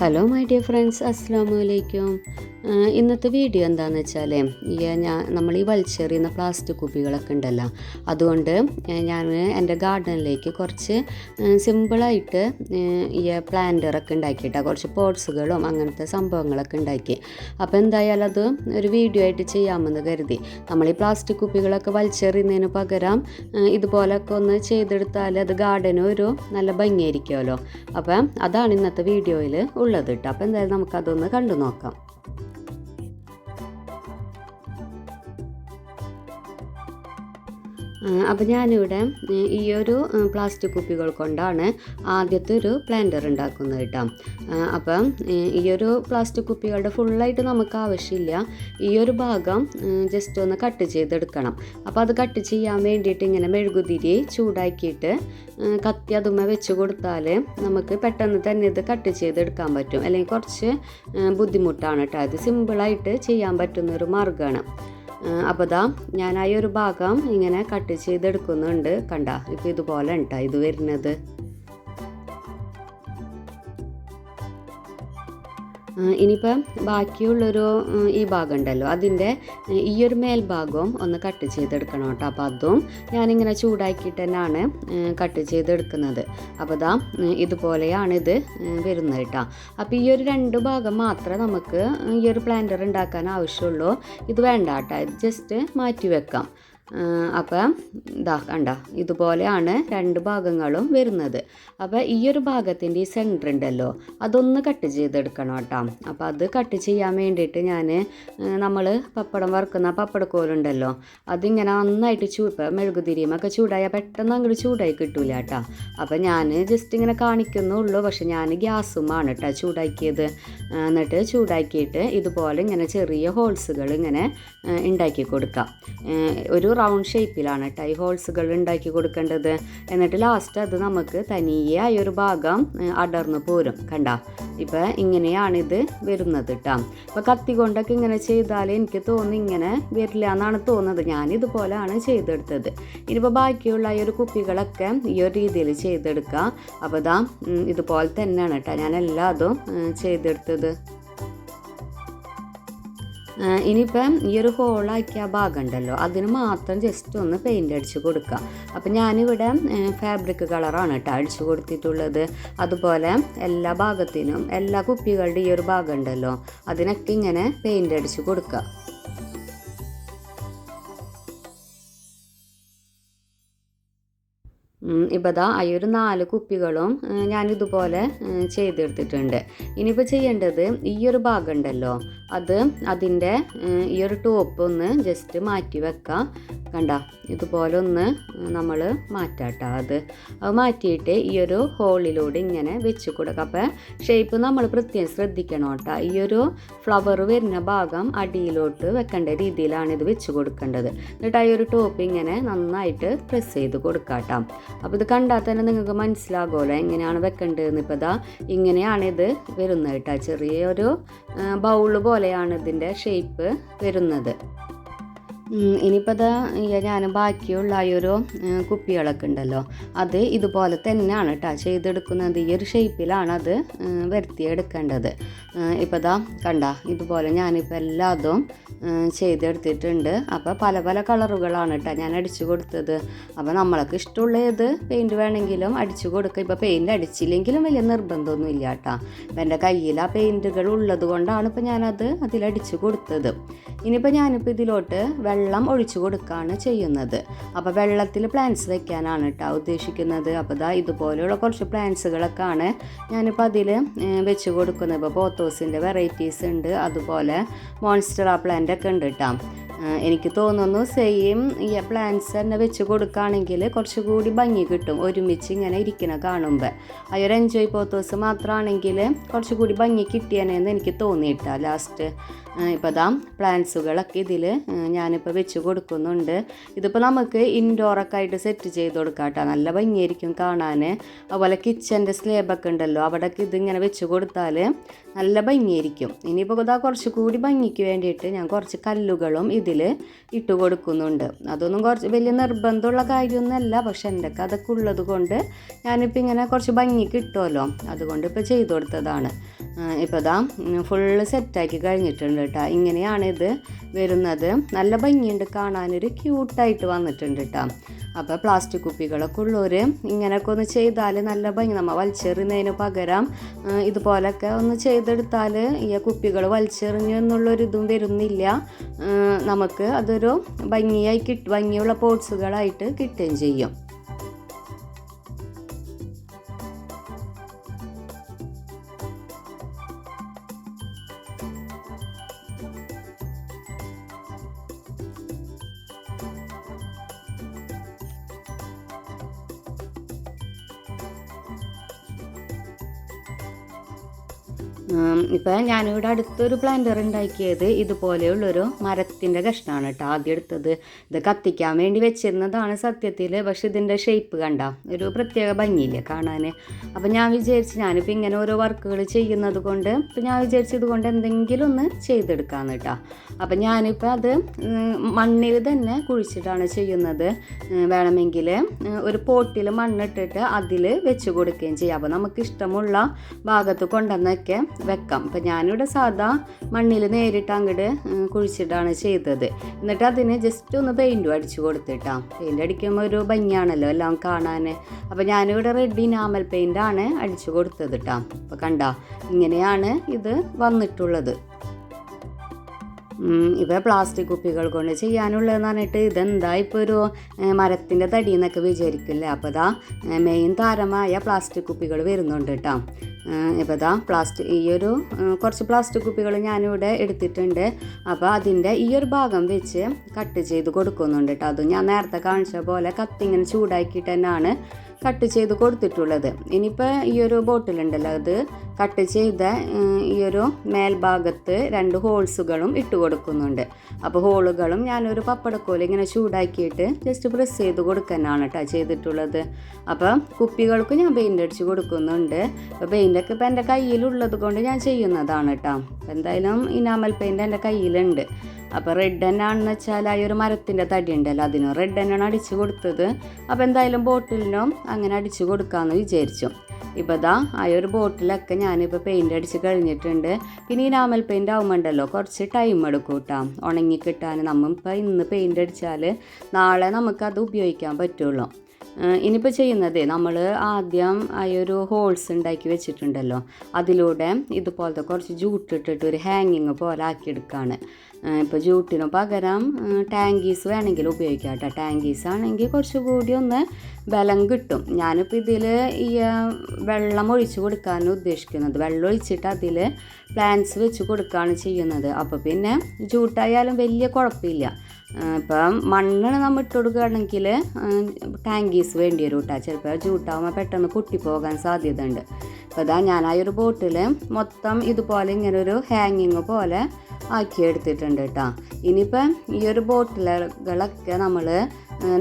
Hello my dear friends, അസ്സലാമു അലൈക്കും. ഇന്നത്തെ വീഡിയോ എന്താണെന്ന് വെച്ചാൽ നമ്മൾ ഈ വലിച്ചെറിയുന്ന പ്ലാസ്റ്റിക് കുപ്പികളൊക്കെ ഉണ്ടല്ലോ, അതുകൊണ്ട് ഞാൻ എൻ്റെ ഗാർഡനിലേക്ക് കുറച്ച് സിമ്പിളായിട്ട് ഈ പ്ലാന്ററൊക്കെ ഉണ്ടാക്കിയിട്ടാണ് കുറച്ച് പോട്ട്സുകളും അങ്ങനത്തെ സംഭവങ്ങളൊക്കെ ഉണ്ടാക്കി. അപ്പോൾ എന്തായാലും അത് ഒരു വീഡിയോ ആയിട്ട് ചെയ്യാമെന്ന് കരുതി. നമ്മൾ ഈ പ്ലാസ്റ്റിക് കുപ്പികളൊക്കെ വലിച്ചെറിയുന്നതിന് പകരം ഇതുപോലൊക്കെ ഒന്ന് ചെയ്തെടുത്താൽ അത് ഗാർഡനും ഒരു നല്ല ഭംഗിയായിരിക്കുമല്ലോ. അപ്പം അതാണ് ഇന്നത്തെ വീഡിയോയിൽ ഉള്ളത് കേട്ടോ. അപ്പോൾ എന്തായാലും നമുക്കതൊന്ന് കണ്ടു നോക്കാം. അപ്പോൾ ഞാനിവിടെ ഈ ഒരു പ്ലാസ്റ്റിക് കുപ്പികൾ കൊണ്ടാണ് ആദ്യത്തെ ഒരു പ്ലാന്റർ ഉണ്ടാക്കുന്നത് കേട്ടോ. അപ്പം ഈ ഒരു പ്ലാസ്റ്റിക് കുപ്പികളുടെ ഫുള്ളായിട്ട് നമുക്ക് ആവശ്യമില്ല. ഈ ഒരു ഭാഗം ജസ്റ്റ് ഒന്ന് കട്ട് ചെയ്തെടുക്കണം. അപ്പോൾ അത് കട്ട് ചെയ്യാൻ വേണ്ടിയിട്ട് ഇങ്ങനെ മെഴുകുതിരി ചൂടാക്കിയിട്ട് കത്തി അതുമ്മ വെച്ച് കൊടുത്താൽ നമുക്ക് പെട്ടെന്ന് തന്നെ ഇത് കട്ട് ചെയ്തെടുക്കാൻ പറ്റും. അല്ലെങ്കിൽ കുറച്ച് ബുദ്ധിമുട്ടാണ് കേട്ടോ. അത് സിമ്പിളായിട്ട് ചെയ്യാൻ പറ്റുന്നൊരു മാർഗ്ഗമാണ്. അപ്പോൾ ദാ ഞാൻ ആ ഒരു ഭാഗം ഇങ്ങനെ കട്ട് ചെയ്തെടുക്കുന്നുണ്ട്. കണ്ട, ഇപ്പോൾ ഇതുപോലെ ഉണ്ടോ ഇത് വരുന്നത്. ഇനിയിപ്പം ബാക്കിയുള്ളൊരു ഈ ഭാഗം ഉണ്ടല്ലോ, അതിൻ്റെ ഈ ഒരു മേൽഭാഗവും ഒന്ന് കട്ട് ചെയ്തെടുക്കണം കേട്ടോ. അപ്പോൾ അതും ഞാനിങ്ങനെ ചൂടാക്കിയിട്ട് തന്നെയാണ് കട്ട് ചെയ്തെടുക്കുന്നത്. അപ്പോൾ ദാ ഇതുപോലെയാണ് ഇത് വരുന്നത് കേട്ടോ. അപ്പോൾ ഈ ഒരു രണ്ട് ഭാഗം മാത്രമേ നമുക്ക് ഈ ഒരു പ്ലാന്റർ ഉണ്ടാക്കാൻ ആവശ്യമുള്ളൂ. ഇത് വേണ്ട കേട്ടോ, ഇത് ജസ്റ്റ് മാറ്റി വെക്കാം. അപ്പം ഇതാ കണ്ട, ഇതുപോലെയാണ് രണ്ട് ഭാഗങ്ങളും വരുന്നത്. അപ്പോൾ ഈ ഒരു ഭാഗത്തിൻ്റെ ഈ സെൻറ്റർ ഉണ്ടല്ലോ, അതൊന്ന് കട്ട് ചെയ്തെടുക്കണം കേട്ടോ. അപ്പോൾ അത് കട്ട് ചെയ്യാൻ വേണ്ടിയിട്ട് ഞാൻ നമ്മൾ പപ്പടം വറുക്കുന്ന പപ്പടക്കോലുണ്ടല്ലോ, അതിങ്ങനെ നന്നായിട്ട് ഇപ്പം മെഴുകുതിരിയുമൊക്കെ ചൂടായാൽ പെട്ടെന്ന് അങ്ങോട്ട് ചൂടായി കിട്ടൂല കേട്ടോ. അപ്പോൾ ഞാൻ ജസ്റ്റ് ഇങ്ങനെ കാണിക്കുന്നുള്ളൂ. പക്ഷെ ഞാൻ ഗ്യാസുമാണ് കേട്ടോ ചൂടാക്കിയത്. എന്നിട്ട് ചൂടാക്കിയിട്ട് ഇതുപോലെ ഇങ്ങനെ ചെറിയ ഹോൾസുകൾ ഇങ്ങനെ ഉണ്ടാക്കി കൊടുക്കാം. ഒരു റൗണ്ട് ഷേപ്പിലാണ് കേട്ടോ ഈ ഹോൾസുകൾ ഉണ്ടാക്കി കൊടുക്കേണ്ടത്. എന്നിട്ട് ലാസ്റ്റ് അത് നമുക്ക് തനിയെ ആ ഒരു ഭാഗം അടർന്നു പോരും. കണ്ട, ഇപ്പം ഇങ്ങനെയാണിത് വരുന്നത് കേട്ടോ. ഇപ്പോൾ കത്തി കൊണ്ടൊക്കെ ഇങ്ങനെ ചെയ്താൽ എനിക്ക് തോന്നുന്നു ഇങ്ങനെ വരില്ല എന്നാണ് തോന്നുന്നത്. ഞാനിതുപോലെയാണ് ചെയ്തെടുത്തത്. ഇനിയിപ്പോൾ ബാക്കിയുള്ള ഈ ഒരു കുപ്പികളൊക്കെ ഈ ഒരു രീതിയിൽ ചെയ്തെടുക്കുക. അപ്പോൾ ഇതാ ഇതുപോലെ തന്നെയാണ് കേട്ടോ ഞാൻ എല്ലാതും ചെയ്തെടുത്തത്. ഇനിയിപ്പം ഈ ഒരു ഹോളാക്കിയ ഭാഗം ഉണ്ടല്ലോ, അതിന് മാത്രം ജസ്റ്റ് ഒന്ന് പെയിൻ്റ് അടിച്ച് കൊടുക്കുക. അപ്പം ഞാനിവിടെ ഫാബ്രിക് കളറാണ് കേട്ടോ അടിച്ച് കൊടുത്തിട്ടുള്ളത്. അതുപോലെ എല്ലാ ഭാഗത്തിനും എല്ലാ കുപ്പികളുടെ ഈ ഒരു ഭാഗം ഉണ്ടല്ലോ, അതിനൊക്കെ ഇങ്ങനെ പെയിൻ്റ് അടിച്ച് കൊടുക്കുക. ഇപ്പോൾ ദാ ഈ ഒരു 4 കുപ്പികളും ഞാനിതുപോലെ ചെയ്തെടുത്തിട്ടുണ്ട്. ഇനിയിപ്പോൾ ചെയ്യേണ്ടത് ഈ ഒരു ഭാഗം ഉണ്ടല്ലോ, അതിൻ്റെ ഈ ഒരു ടോപ്പ് ഒന്ന് ജസ്റ്റ് മാറ്റി വെക്കാം. കണ്ട, ഇതുപോലെ ഒന്ന് നമ്മൾ മാറ്റാട്ടോ. അത് മാറ്റിയിട്ട് ഈ ഒരു ഹോളിലൂടെ ഇങ്ങനെ വെച്ച് കൊടുക്കുക. അപ്പോൾ ഷേപ്പ് നമ്മൾ പ്രത്യേകം ശ്രദ്ധിക്കണം കേട്ടോ. ഈ ഒരു ഫ്ലവർ വരുന്ന ഭാഗം അടിയിലോട്ട് വെക്കേണ്ട രീതിയിലാണ് ഇത് വെച്ച് കൊടുക്കേണ്ടത്. എന്നിട്ട് ആ ഒരു ടോപ്പ് ഇങ്ങനെ നന്നായിട്ട് പ്രസ് ചെയ്ത് കൊടുക്കാം കേട്ടോ. അപ്പോൾ ഇത് കണ്ടാൽ തന്നെ നിങ്ങൾക്ക് മനസ്സിലാകുമല്ലോ എങ്ങനെയാണ് വെക്കേണ്ടതെന്ന്. ഇപ്പോൾ ഇതാ ഇങ്ങനെയാണ് ഇത് വരുന്നത് കേട്ടോ. ചെറിയൊരു ബൗള് പോലെയാണ് ഇതിൻ്റെ ഷേപ്പ് വരുന്നത്. ഇനിയിപ്പോൾ അത് ഞാൻ ബാക്കിയുള്ള ഈ ഒരു കുപ്പികളൊക്കെ ഉണ്ടല്ലോ, അത് ഇതുപോലെ തന്നെയാണ് കേട്ടോ ചെയ്തെടുക്കുന്നത്. ഈ ഒരു ഷേപ്പിലാണ് അത് വരുത്തിയെടുക്കേണ്ടത്. ഇപ്പോൾ ഇതാ കണ്ട, ഇതുപോലെ ഞാനിപ്പോൾ എല്ലാതും ചെയ്തെടുത്തിട്ടുണ്ട്. അപ്പോൾ പല പല കളറുകളാണ് കേട്ടോ ഞാൻ അടിച്ചു കൊടുത്തത്. അപ്പോൾ നമ്മൾക്ക് ഇഷ്ടമുള്ള ഏത് പെയിൻറ്റ് വേണമെങ്കിലും അടിച്ചു കൊടുക്കുക. ഇപ്പോൾ പെയിൻറ്റ് അടിച്ചില്ലെങ്കിലും വലിയ നിർബന്ധമൊന്നും ഇല്ല കേട്ടോ. അപ്പോൾ എൻ്റെ കയ്യിൽ ആ പെയിൻറ്റുകൾ ഉള്ളത് കൊണ്ടാണ് ഇപ്പോൾ ഞാനത് അതിലടിച്ചു കൊടുത്തത്. ഇനിയിപ്പോൾ ഞാനിപ്പോൾ ഇതിലോട്ട് വെള്ളം ഒഴിച്ചു കൊടുക്കുകയാണ് ചെയ്യുന്നത്. അപ്പോൾ വെള്ളത്തിൽ പ്ലാന്റ്സ് വെക്കാനാണ് കേട്ടോ ഉദ്ദേശിക്കുന്നത്. അപ്പോൾ ഇതാ ഇതുപോലെയുള്ള കുറച്ച് പ്ലാന്റ്സുകളൊക്കെയാണ് ഞാനിപ്പോൾ അതിൽ വെച്ച് കൊടുക്കുന്നത്. ഇപ്പോൾ പോത്തോസിൻ്റെ വെറൈറ്റീസ് ഉണ്ട്, അതുപോലെ മോൺസ്റ്റർ പ്ലാന്റ് ഒക്കെ ഉണ്ട് കേട്ടോ. എനിക്ക് തോന്നുന്നു സെയിം ഈ പ്ലാന്റ്സ് തന്നെ വെച്ച് കൊടുക്കുകയാണെങ്കിൽ കുറച്ചുകൂടി ഭംഗി കിട്ടും. ഒരുമിച്ച് ഇങ്ങനെ ഇരിക്കുന്ന കാണുമ്പോൾ ആ ഒരു എൻജോയ് പോത്തോസ് മാത്രമാണെങ്കിൽ കുറച്ചുകൂടി ഭംഗി കിട്ടിയനെന്ന് എനിക്ക് തോന്നിയിട്ടാ ലാസ്റ്റ്. ഇപ്പോൾ ദാ പ്ലാന്റ്സുകളൊക്കെ ഇതിൽ ഞാനിപ്പോൾ വെച്ച് കൊടുക്കുന്നുണ്ട്. ഇതിപ്പോൾ നമുക്ക് ഇൻഡോറൊക്കെ ആയിട്ട് സെറ്റ് ചെയ്ത് കൊടുക്കാം കേട്ടോ. നല്ല ഭംഗിയായിരിക്കും കാണാൻ. അതുപോലെ കിച്ചൻ്റെ സ്ലേബൊക്കെ ഉണ്ടല്ലോ, അവിടെയൊക്കെ ഇതിങ്ങനെ വെച്ച് കൊടുത്താൽ നല്ല ഭംഗിയായിരിക്കും. ഇനിയിപ്പോൾ ഇതാ കുറച്ചുകൂടി ഭംഗിക്ക് വേണ്ടിയിട്ട് ഞാൻ കുറച്ച് കല്ലുകളും ഇതിൽ ഇട്ട് കൊടുക്കുന്നുണ്ട്. അതൊന്നും കുറച്ച് വലിയ നിർബന്ധമുള്ള കാര്യമൊന്നുമല്ല, പക്ഷെ എൻ്റെ അതൊക്കെ ഉള്ളത് കൊണ്ട് ഞാനിപ്പോൾ ഇങ്ങനെ കുറച്ച് ഭംഗി കിട്ടുമല്ലോ, അതുകൊണ്ട് ഇപ്പോൾ ചെയ്ത് കൊടുത്തതാണ്. ഇപ്പോൾ ഇതാ ഫുള്ള് സെറ്റാക്കി കഴിഞ്ഞിട്ടുണ്ട് കേട്ടോ. ഇങ്ങനെയാണിത് വരുന്നത്. നല്ല ഭംഗിയുണ്ട്, കാണാനൊരു ക്യൂട്ടായിട്ട് വന്നിട്ടുണ്ട് കേട്ടോ. അപ്പോൾ പ്ലാസ്റ്റിക് കുപ്പികളൊക്കെ ഉള്ളവർ ഇങ്ങനെയൊക്കെ ഒന്ന് ചെയ്താൽ നല്ല ഭംഗി. നമ്മൾ വലിച്ചെറിയുന്നതിന് പകരം ഇതുപോലൊക്കെ ഒന്ന് ചെയ്തെടുത്താൽ ഈ കുപ്പികൾ വലിച്ചെറിഞ്ഞു എന്നുള്ളൊരിതും വരുന്നില്ല. നമുക്ക് അതൊരു ഭംഗിയുള്ള പോട്ട്സുകളായിട്ട് കിട്ടുകയും ചെയ്യും. ഇപ്പം ഞാനിവിടെ അടുത്തൊരു പ്ലാന്റർ ഉണ്ടാക്കിയത് ഇതുപോലെയുള്ളൊരു മരത്തിൻ്റെ കഷ്ണമാണ് കേട്ടോ ആദ്യം എടുത്തത്. ഇത് കത്തിക്കാൻ വേണ്ടി വെച്ചിരുന്നതാണ് സത്യത്തിൽ. പക്ഷെ ഇതിൻ്റെ ഷേപ്പ് കണ്ട ഒരു പ്രത്യേക ഭംഗിയില്ല കാണാൻ. അപ്പം ഞാൻ വിചാരിച്ച് ഞാനിപ്പോൾ ഇങ്ങനെ ഓരോ വർക്കുകൾ ചെയ്യുന്നത് കൊണ്ട് ഇപ്പം ഞാൻ വിചാരിച്ച് ഇതുകൊണ്ട് എന്തെങ്കിലും ഒന്ന് ചെയ്തെടുക്കാമെന്ന് കേട്ടോ. അപ്പം ഞാനിപ്പോൾ അത് മണ്ണിൽ തന്നെ കുഴിച്ചിട്ടാണ് ചെയ്യുന്നത്. വേണമെങ്കിൽ ഒരു പോട്ടിൽ മണ്ണിട്ടിട്ട് അതിൽ വെച്ച് കൊടുക്കുകയും ചെയ്യാം. അപ്പോൾ നമുക്ക് ഇഷ്ടമുള്ള ഭാഗത്ത് കൊണ്ടുവന്നൊക്കെ വെക്കാം. ഇപ്പം ഞാനിവിടെ സാധാ മണ്ണിൽ നേരിട്ട് അങ്ങോട്ട് കുഴിച്ചിട്ടാണ് ചെയ്തത്. എന്നിട്ട് അതിന് ജസ്റ്റ് ഒന്ന് പെയിൻറ്റും അടിച്ചു കൊടുത്തിട്ടാണ്. പെയിൻറ്റ് അടിക്കുമ്പോൾ ഒരു ഭംഗിയാണല്ലോ എല്ലാം കാണാൻ. അപ്പോൾ ഞാനിവിടെ റെഡ് ഇനാമൽ പെയിൻ്റാണ് അടിച്ചു കൊടുത്തത് കേട്ടോ. അപ്പോൾ കണ്ട ഇങ്ങനെയാണ് ഇത് വന്നിട്ടുള്ളത്. ഇപ്പോൾ പ്ലാസ്റ്റിക് കുപ്പികൾ കൊണ്ട് ചെയ്യാനുള്ളതെന്ന് പറഞ്ഞിട്ട് ഇതെന്താ ഇപ്പോൾ ഒരു മരത്തിൻ്റെ തടി എന്നൊക്കെ വിചാരിക്കില്ലേ. അപ്പോൾ ഇതാ മെയിൻ താരമായ പ്ലാസ്റ്റിക് കുപ്പികൾ വരുന്നുണ്ട് കേട്ടോ. ഇപ്പോൾ ഇതാ കുറച്ച് പ്ലാസ്റ്റിക് കുപ്പികൾ ഞാനിവിടെ എടുത്തിട്ടുണ്ട്. അപ്പോൾ അതിൻ്റെ ഈ ഒരു ഭാഗം വെച്ച് കട്ട് ചെയ്ത് കൊടുക്കുന്നുണ്ട് കേട്ടോ. അതും ഞാൻ നേരത്തെ കാണിച്ച പോലെ കത്തിങ്ങനെ ചൂടാക്കിയിട്ട് തന്നെയാണ് കട്ട് ചെയ്ത് കൊടുത്തിട്ടുള്ളത്. ഇനിയിപ്പോൾ ഈ ഒരു ബോട്ടിലുണ്ടല്ലോ അത് കട്ട് ചെയ്ത ഈ ഒരു മേൽഭാഗത്ത് 2 ഹോൾസുകളും ഇട്ട് കൊടുക്കുന്നുണ്ട്. അപ്പോൾ ഹോളുകളും ഞാനൊരു പപ്പടക്കോല് ഇങ്ങനെ ചൂടാക്കിയിട്ട് ജസ്റ്റ് പ്രസ് ചെയ്ത് കൊടുക്കാനാണ് കേട്ടോ ചെയ്തിട്ടുള്ളത്. അപ്പോൾ കുപ്പികൾക്ക് ഞാൻ പെയിൻ്റ് അടിച്ച് കൊടുക്കുന്നുണ്ട്. അപ്പോൾ പെയിൻ്റൊക്കെ ഇപ്പോൾ എൻ്റെ കയ്യിലുള്ളത് കൊണ്ട് ഞാൻ ചെയ്യുന്നതാണ് കേട്ടോ. എന്തായാലും ഇനാമൽ പെയിൻ്റ് എൻ്റെ കയ്യിലുണ്ട്. അപ്പോൾ റെഡ് തന്നെയാണെന്ന് വെച്ചാൽ ആ ഒരു മരത്തിൻ്റെ തടി ഉണ്ടല്ലോ അതിനും റെഡ് തന്നെയാണ് അടിച്ച് കൊടുത്തത്. അപ്പോൾ എന്തായാലും ബോട്ടിലിനും അങ്ങനെ അടിച്ച് കൊടുക്കാമെന്ന് വിചാരിച്ചു. ഇപ്പോൾ ഇതാ ആ ഒരു ബോട്ടിലൊക്കെ ഞാനിപ്പോൾ പെയിൻ്റ് അടിച്ച് കഴിഞ്ഞിട്ടുണ്ട്. പിന്നെ ഇനാമൽ പെയിൻ്റ് ആകുമ്പോണ്ടല്ലോ കുറച്ച് ടൈം എടുക്കും കേട്ടോ ഉണങ്ങി കിട്ടാൻ. നമ്മളിപ്പോൾ ഇന്ന് പെയിൻ്റ് അടിച്ചാൽ നാളെ നമുക്കത് ഉപയോഗിക്കാൻ പറ്റുള്ളൂ. ഇനിയിപ്പോൾ ചെയ്യുന്നത് നമ്മൾ ആദ്യം ആ ഒരു ഹോൾസ് ഉണ്ടാക്കി വെച്ചിട്ടുണ്ടല്ലോ അതിലൂടെ ഇതുപോലത്തെ കുറച്ച് ജൂട്ടിട്ടിട്ട് ഒരു ഹാങ്ങിങ് പോലെ ആക്കിയെടുക്കുകയാണ്. ഇപ്പോൾ ജൂട്ടിന് പകരം ടാങ്കീസ് വേണമെങ്കിൽ ഉപയോഗിക്കാം കേട്ടോ. ടാങ്കീസ് ആണെങ്കിൽ കുറച്ചുകൂടി ഒന്ന് ബലം കിട്ടും. ഞാനിപ്പോൾ ഇതിൽ ഈ വെള്ളം ഒഴിച്ച് കൊടുക്കാനാണ് ഉദ്ദേശിക്കുന്നത്. വെള്ളം ഒഴിച്ചിട്ട് അതിൽ പ്ലാന്റ്സ് വെച്ച് കൊടുക്കുകയാണ് ചെയ്യുന്നത്. അപ്പോൾ പിന്നെ ജൂട്ടായാലും വലിയ കുഴപ്പമില്ല. ഇപ്പം മണ്ണ് നമ്മൾ ഇട്ട് കൊടുക്കുകയാണെങ്കിൽ ടാങ്കീസ് വേണ്ടി വരും കേട്ടോ. ചിലപ്പോൾ ജൂട്ടാകുമ്പോൾ പെട്ടെന്ന് പൊട്ടിപ്പോകാൻ സാധ്യത ഉണ്ട്. അപ്പോൾ ഇതാ ഞാൻ ആ ഒരു ബോട്ടിൽ മൊത്തം ഇതുപോലെ ഇങ്ങനൊരു ഹാങ്ങിങ് പോലെ ആക്കിയെടുത്തിട്ടുണ്ട് കേട്ടോ. ഇനിയിപ്പം ഈ ഒരു ബോട്ടിലുകളൊക്കെ നമ്മൾ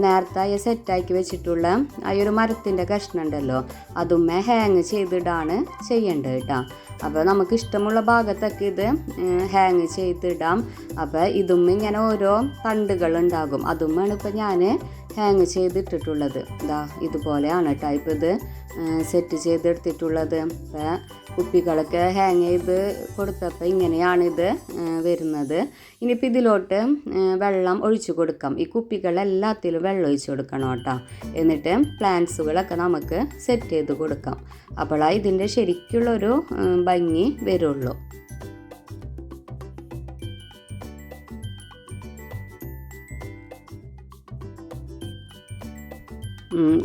നേരത്തെ സെറ്റാക്കി വെച്ചിട്ടുള്ള ആ ഒരു മരത്തിൻ്റെ കഷ്ണം ഉണ്ടല്ലോ അതുമ്മേ ഹാങ് ചെയ്തിടാണ് ചെയ്യേണ്ടത് കേട്ടോ. അപ്പോൾ നമുക്ക് ഇഷ്ടമുള്ള ഭാഗത്തൊക്കെ ഇത് ഹാങ് ചെയ്തിടാം. അപ്പോൾ ഇതും ഇങ്ങനെ ഓരോ തണ്ടുകളുണ്ടാകും. അതുമാണ് ഇപ്പോൾ ഞാൻ ഹാങ് ചെയ്തിട്ടിട്ടുള്ളത്. ഇതുപോലെയാണ് കേട്ടോ ഇപ്പോൾ ഇത് സെറ്റ് ചെയ്തെടുത്തിട്ടുള്ളത്. അപ്പോൾ കുപ്പികളൊക്കെ ഹാങ് ചെയ്ത് കൊടുത്തപ്പോൾ ഇങ്ങനെയാണിത് വരുന്നത്. ഇനിയിപ്പോൾ ഇതിലോട്ട് വെള്ളം ഒഴിച്ചു കൊടുക്കാം. ഈ കുപ്പികളെല്ലാത്തിലും വെള്ളം ഒഴിച്ചു കൊടുക്കണം കേട്ടോ. എന്നിട്ട് പ്ലാന്റ്സുകളൊക്കെ നമുക്ക് സെറ്റ് ചെയ്ത് കൊടുക്കാം. അപ്പോഴാണ് ഇതിൻ്റെ ശരിക്കുള്ളൊരു ഭംഗി വരുള്ളൂ.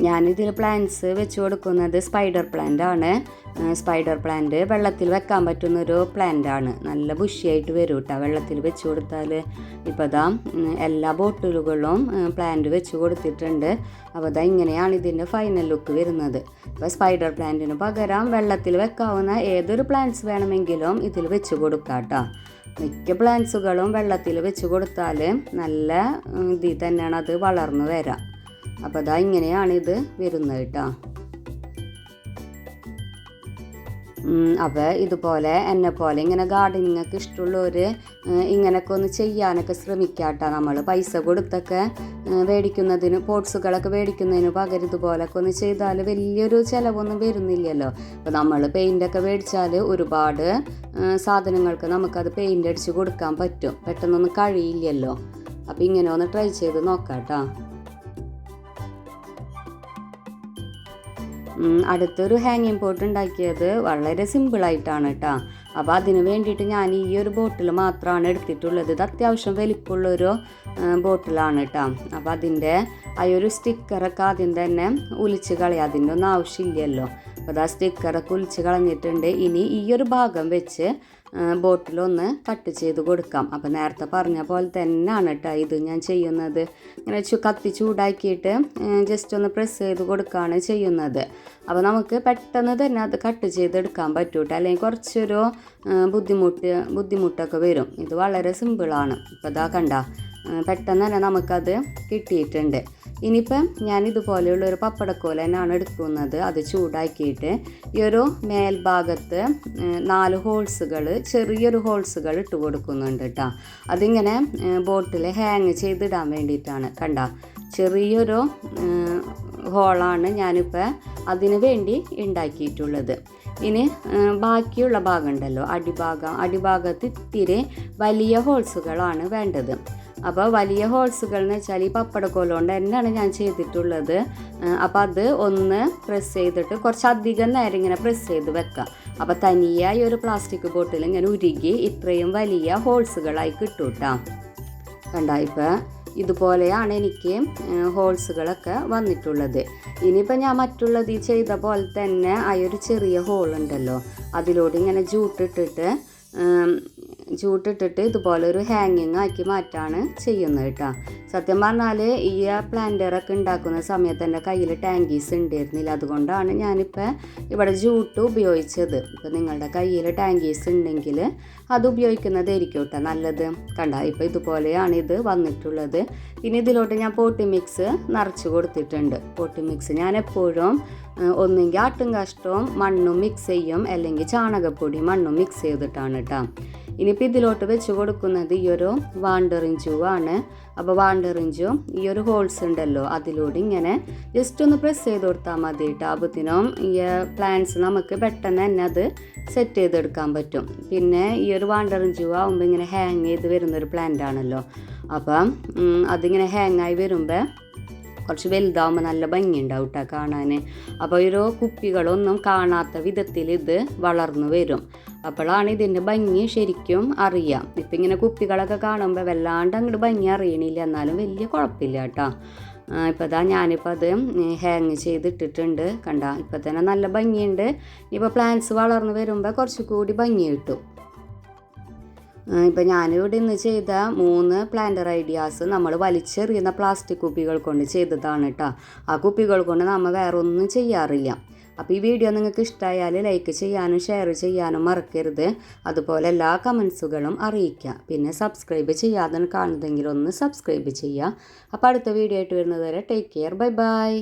ഞാനിതിൽ പ്ലാന്റ്സ് വെച്ച് കൊടുക്കുന്നത് സ്പൈഡർ പ്ലാന്റ് ആണ്. സ്പൈഡർ പ്ലാന്റ് വെള്ളത്തിൽ വെക്കാൻ പറ്റുന്നൊരു പ്ലാന്റാണ്. നല്ല ബുഷിയായിട്ട് വരും കേട്ടോ വെള്ളത്തിൽ വെച്ച് കൊടുത്താൽ. ഇപ്പോൾ ഇതാ എല്ലാ ബോട്ടിലുകളും പ്ലാന്റ് വെച്ച് കൊടുത്തിട്ടുണ്ട്. അപ്പോൾ ഇതാ ഇങ്ങനെയാണ് ഇതിൻ്റെ ഫൈനൽ ലുക്ക് വരുന്നത്. ഇപ്പോൾ സ്പൈഡർ പ്ലാന്റിന് പകരം വെള്ളത്തിൽ വെക്കാവുന്ന ഏതൊരു പ്ലാന്റ്സ് വേണമെങ്കിലും ഇതിൽ വെച്ച് കൊടുക്കാം കേട്ടോ. മിക്ക പ്ലാന്റ്സുകളും വെള്ളത്തിൽ വെച്ച് കൊടുത്താൽ നല്ല ഇതിൽ തന്നെയാണ് അത് വളർന്നു വരാം. അപ്പോൾ ഇതാ ഇങ്ങനെയാണ് ഇത് വരുന്നത് കേട്ടോ. അപ്പോൾ ഇതുപോലെ എന്നെപ്പോലെ ഇങ്ങനെ ഗാർഡനിങ്ങൊക്കെ ഇഷ്ടമുള്ളവർ ഇങ്ങനെയൊക്കെ ഒന്ന് ചെയ്യാനൊക്കെ ശ്രമിക്കാട്ടോ. നമ്മൾ പൈസ കൊടുത്തൊക്കെ മേടിക്കുന്നതിന് പോട്ട്സുകളൊക്കെ മേടിക്കുന്നതിന് പകരം ഇതുപോലൊക്കെ ഒന്ന് ചെയ്താൽ വലിയൊരു ചിലവൊന്നും വരുന്നില്ലല്ലോ. അപ്പോൾ നമ്മൾ പെയിൻ്റൊക്കെ മേടിച്ചാൽ ഒരുപാട് സാധനങ്ങൾക്ക് നമുക്കത് പെയിൻ്റ് അടിച്ച് കൊടുക്കാൻ പറ്റും, പെട്ടെന്നൊന്നും കഴിയില്ലല്ലോ. അപ്പോൾ ഇങ്ങനെ ഒന്ന് ട്രൈ ചെയ്ത് നോക്കാം കേട്ടോ. അടുത്തൊരു ഹാങ്ങിങ് പോട്ട് ഉണ്ടാക്കിയത് വളരെ സിമ്പിളായിട്ടാണ് കേട്ടോ. അപ്പോൾ അതിന് വേണ്ടിയിട്ട് ഞാൻ ഈ ഒരു ബോട്ടിൽ മാത്രമാണ് എടുത്തിട്ടുള്ളത്. ഇത് അത്യാവശ്യം വലിപ്പമുള്ളൊരു ബോട്ടിലാണ് കേട്ടോ. അപ്പോൾ അതിൻ്റെ ആ ഒരു സ്റ്റിക്കറൊക്കെ ആദ്യം തന്നെ ഉലിച്ച് കളയാം, അതിൻ്റെ ഒന്നും ആവശ്യമില്ലല്ലോ. അപ്പോൾ ആ സ്റ്റിക്കറൊക്കെ ഉലിച്ച് കളഞ്ഞിട്ടുണ്ട്. ഇനി ഈ ഒരു ഭാഗം വെച്ച് ബോട്ടിലൊന്ന് കട്ട് ചെയ്ത് കൊടുക്കാം. അപ്പോൾ നേരത്തെ പറഞ്ഞ പോലെ തന്നെയാണ് കേട്ടോ ഇത് ഞാൻ ചെയ്യുന്നത്. ഇങ്ങനെ കത്തി ചൂടാക്കിയിട്ട് ജസ്റ്റ് ഒന്ന് പ്രസ് ചെയ്ത് കൊടുക്കുകയാണ് ചെയ്യുന്നത്. അപ്പോൾ നമുക്ക് പെട്ടെന്ന് തന്നെ അത് കട്ട് ചെയ്തെടുക്കാൻ പറ്റും കേട്ടോ, അല്ലെങ്കിൽ കുറച്ചൊരു ബുദ്ധിമുട്ടൊക്കെ വരും. ഇത് വളരെ സിമ്പിളാണ്. ഇപ്പോൾ ഇതാ കണ്ട പെട്ടെന്ന് തന്നെ നമുക്കത് കിട്ടിയിട്ടുണ്ട്. ഇനിയിപ്പം ഞാൻ ഇതുപോലെയുള്ളൊരു പപ്പടക്കോല തന്നെയാണ് എടുക്കുന്നത്. അത് ചൂടാക്കിയിട്ട് ഈ ഒരു മേൽഭാഗത്ത് 4 ഹോൾസുകൾ, ചെറിയൊരു ഹോൾസുകൾ ഇട്ട് കൊടുക്കുന്നുണ്ട് കേട്ടോ. അതിങ്ങനെ ബോട്ടിൽ ഹാങ് ചെയ്തിടാൻ വേണ്ടിയിട്ടാണ്. കണ്ട ചെറിയൊരു ഹോളാണ് ഞാനിപ്പോൾ അതിന് വേണ്ടി ഉണ്ടാക്കിയിട്ടുള്ളത്. ഇനി ബാക്കിയുള്ള ഭാഗം ഉണ്ടല്ലോ, അടിഭാഗത്ത് ഇത്തിരി വലിയ ഹോൾസുകളാണ് വേണ്ടത്. അപ്പോൾ വലിയ ഹോൾസുകൾ എന്ന് വെച്ചാൽ ഈ പപ്പടക്കോല കൊണ്ട് തന്നെയാണ് ഞാൻ ചെയ്തിട്ടുള്ളത്. അപ്പോൾ അത് ഒന്ന് പ്രസ് ചെയ്തിട്ട് കുറച്ചധികം നേരം ഇങ്ങനെ പ്രസ് ചെയ്ത് വെക്കാം. അപ്പോൾ തനിയായി ഒരു പ്ലാസ്റ്റിക് ബോട്ടിൽ ഇങ്ങനെ ഉരുകി ഇത്രയും വലിയ ഹോൾസുകളായി കിട്ടും കേട്ടോ. കണ്ട ഇപ്പോൾ ഇതുപോലെയാണ് എനിക്ക് ഹോൾസുകളൊക്കെ വന്നിട്ടുള്ളത്. ഇനിയിപ്പോൾ ഞാൻ മറ്റുള്ളത് ഈ ചെയ്ത പോലെ തന്നെ ആ ഒരു ചെറിയ ഹോളുണ്ടല്ലോ, അതിലൂടെ ഇങ്ങനെ ജൂട്ടിട്ടിട്ട് ഇതുപോലെ ഒരു ഹാങ്ങിങ് ആക്കി മാറ്റാണ് ചെയ്യുന്നത് കേട്ടോ. സത്യം പറഞ്ഞാൽ ഈ പ്ലാന്ററൊക്കെ ഉണ്ടാക്കുന്ന സമയത്ത് എൻ്റെ കയ്യിൽ ടാങ്കീസ് ഉണ്ടായിരുന്നില്ല, അതുകൊണ്ടാണ് ഞാനിപ്പോൾ ഇവിടെ ജൂട്ട് ഉപയോഗിച്ചത്. ഇപ്പോൾ നിങ്ങളുടെ കയ്യിൽ ടാങ്കീസ് ഉണ്ടെങ്കിൽ അത് ഉപയോഗിക്കുന്നതായിരിക്കും കേട്ടോ നല്ലത്. കണ്ട ഇപ്പോൾ ഇതുപോലെയാണ് ഇത് വന്നിട്ടുള്ളത്. പിന്നെ ഇതിലോട്ട് ഞാൻ പോട്ടി മിക്സ് നിറച്ച് കൊടുത്തിട്ടുണ്ട്. പോട്ടി മിക്സ് ഞാൻ എപ്പോഴും ഒന്നുകിൽ ആട്ടും കാഷ്ടവും മണ്ണും മിക്സ് ചെയ്യും, അല്ലെങ്കിൽ ചാണകപ്പൊടി മണ്ണും മിക്സ് ചെയ്തിട്ടാണ് കേട്ടോ. ഇനിയിപ്പോൾ ഇതിലോട്ട് വെച്ച് കൊടുക്കുന്നത് ഈ ഒരു വാണ്ടറിങ് ജൂ ആണ്. അപ്പോൾ വാണ്ടറിങ് ജൂ ഈ ഒരു ഹോൾസ് ഉണ്ടല്ലോ അതിലൂടെ ഇങ്ങനെ ജസ്റ്റ് ഒന്ന് പ്രസ് ചെയ്ത് കൊടുത്താൽ മതി കേട്ടോ. അപ്പോഴത്തേനും ഈ പ്ലാന്റ്സ് നമുക്ക് പെട്ടെന്ന് തന്നെ അത് സെറ്റ് ചെയ്തെടുക്കാൻ പറ്റും. പിന്നെ ഈ ഒരു വാണ്ടറിങ് ജൂ ആകുമ്പോൾ ഇങ്ങനെ ഹാങ് ചെയ്ത് വരുന്നൊരു പ്ലാന്റ് ആണല്ലോ. അപ്പം അതിങ്ങനെ ഹാങ്ങായി വരുമ്പോൾ കുറച്ച് വലുതാവുമ്പോൾ നല്ല ഭംഗിയുണ്ടാവും കേട്ടോ കാണാൻ. അപ്പോൾ ഒരു കുപ്പികളൊന്നും കാണാത്ത വിധത്തിൽ ഇത് വളർന്നു വരും. അപ്പോഴാണ് ഇതിൻ്റെ ഭംഗി ശരിക്കും അറിയാം. ഇപ്പം ഇങ്ങനെ കുപ്പികളൊക്കെ കാണുമ്പോൾ വല്ലാണ്ട് അങ്ങോട്ട് ഭംഗി അറിയണില്ല, എന്നാലും വലിയ കുഴപ്പമില്ല കേട്ടോ. ഇപ്പോൾ ഞാനിപ്പോൾ അത് ഹാങ് ചെയ്തിട്ടിട്ടുണ്ട്. കണ്ട ഇപ്പം തന്നെ നല്ല ഭംഗിയുണ്ട്. ഇപ്പോൾ പ്ലാന്റ്സ് വളർന്നു വരുമ്പോൾ കുറച്ചുകൂടി ഭംഗി കിട്ടും. ഇപ്പം ഞാനിവിടെ ഇന്ന് ചെയ്ത 3 പ്ലാന്റർ ഐഡിയാസ് നമ്മൾ വലിച്ചെറിയുന്ന പ്ലാസ്റ്റിക് കുപ്പികൾ കൊണ്ട് ചെയ്തതാണ് കേട്ടോ. ആ കുപ്പികൾ കൊണ്ട് നമ്മൾ വേറെ ഒന്നും ചെയ്യാറില്ല. അപ്പോൾ ഈ വീഡിയോ നിങ്ങൾക്ക് ഇഷ്ടമായാൽ ലൈക്ക് ചെയ്യാനും ഷെയർ ചെയ്യാനും മറക്കരുത്. അതുപോലെ എല്ലാ കമൻസുകളും അറിയിക്കുക. പിന്നെ സബ്സ്ക്രൈബ് ചെയ്യാതെ കാണുന്നതെങ്കിൽ ഒന്ന് സബ്സ്ക്രൈബ് ചെയ്യുക. അപ്പോൾ അടുത്ത വീഡിയോ ആയിട്ട് വരുന്നത് വരെ ടേക്ക് കെയർ, ബൈ ബൈ.